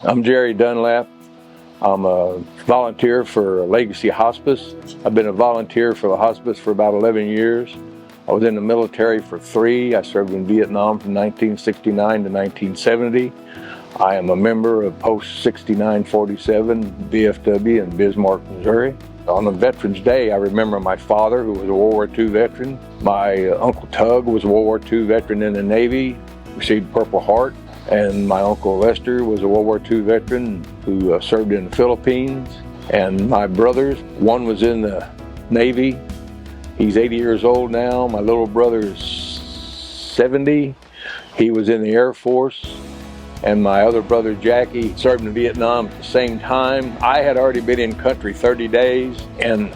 I'm Jerry Dunlap. I'm a volunteer for Legacy Hospice. I've been a volunteer for the hospice for about 11 years. I was in the military for 3. I served in Vietnam from 1969 to 1970. I am a member of Post 6947 VFW in Bismarck, Missouri. On the Veterans Day, I remember my father, who was a World War II veteran. My Uncle Tug was a World War II veteran in the Navy, received Purple Heart. And my Uncle Lester was a World War II veteran who served in the Philippines. And my brothers, one was in the Navy. He's 80 years old now. My little brother is 70. He was in the Air Force. And my other brother, Jackie, served in Vietnam at the same time. I had already been in country 30 days. And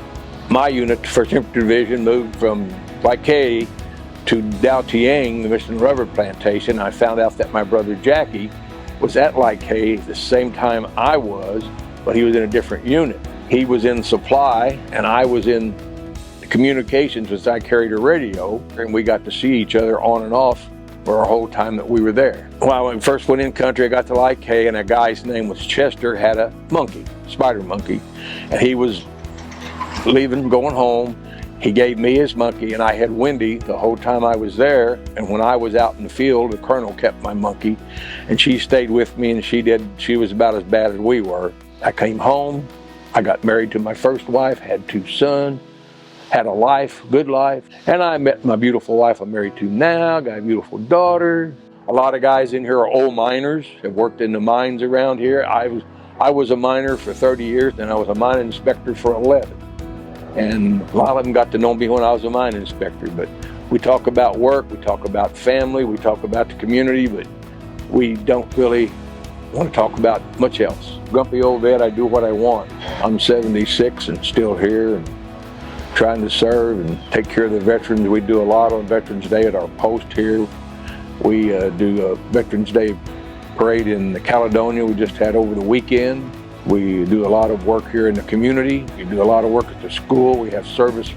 my unit, 1st Infantry Division, moved from Lai to Dao Tiang, the Mission Rubber Plantation. I found out that my brother Jackie was at Lai at the same time I was, but he was in a different unit. He was in supply and I was in communications, which I carried a radio, and we got to see each other on and off for our whole time that we were there. When I first went in country, I got to Lai, and a guy's name was Chester, had a monkey, spider monkey, and he was leaving, going home. He gave me his monkey, and I had Wendy the whole time I was there. And when I was out in the field, the colonel kept my monkey, and she stayed with me, and she was about as bad as we were. I came home, I got married to my first wife, had 2 sons, had a life, good life, and I met my beautiful wife I'm married to now, got a beautiful daughter. A lot of guys in here are old miners, have worked in the mines around here. I was a miner for 30 years, and I was a mine inspector for 11. And a lot of them got to know me when I was a mine inspector. But we talk about work, we talk about family, we talk about the community, but we don't really want to talk about much else. Grumpy old vet, I do what I want. I'm 76 and still here and trying to serve and take care of the veterans. We do a lot on Veterans Day at our post here. We do a Veterans Day parade in Caledonia we just had over the weekend. We do a lot of work here in the community. We do a lot of work at the school. We have service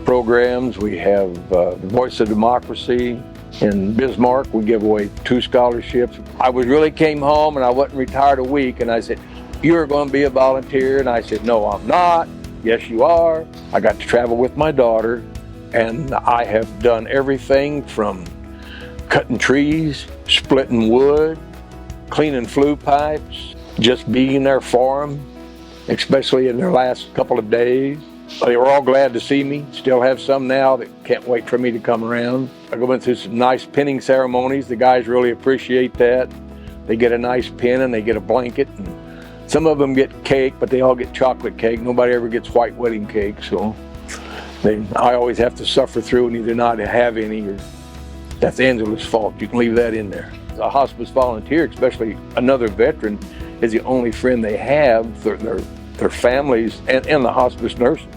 programs. We have the Voice of Democracy in Bismarck. We give away 2 scholarships. I really came home and I wasn't retired a week, and I said, "You're going to be a volunteer?" And I said, "No, I'm not." "Yes, you are." I got to travel with my daughter, and I have done everything from cutting trees, splitting wood, cleaning flue pipes, just being there for them, especially in their last couple of days. They were all glad to see me. Still have some now that can't wait for me to come around. I go through some nice pinning ceremonies. The guys really appreciate that. They get a nice pin and they get a blanket. And some of them get cake, but they all get chocolate cake. Nobody ever gets white wedding cake, so I always have to suffer through and either not have any, or that's Angela's fault. You can leave that in there. A hospice volunteer, especially another veteran, is the only friend they have, their families, and the hospice nurses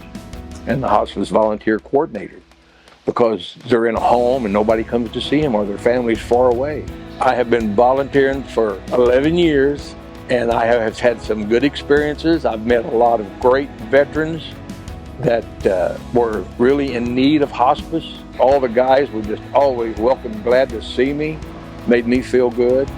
and the hospice volunteer coordinator, because they're in a home and nobody comes to see them or their family's far away. I have been volunteering for 11 years and I have had some good experiences. I've met a lot of great veterans that were really in need of hospice. All the guys were just always welcome, glad to see me, made me feel good.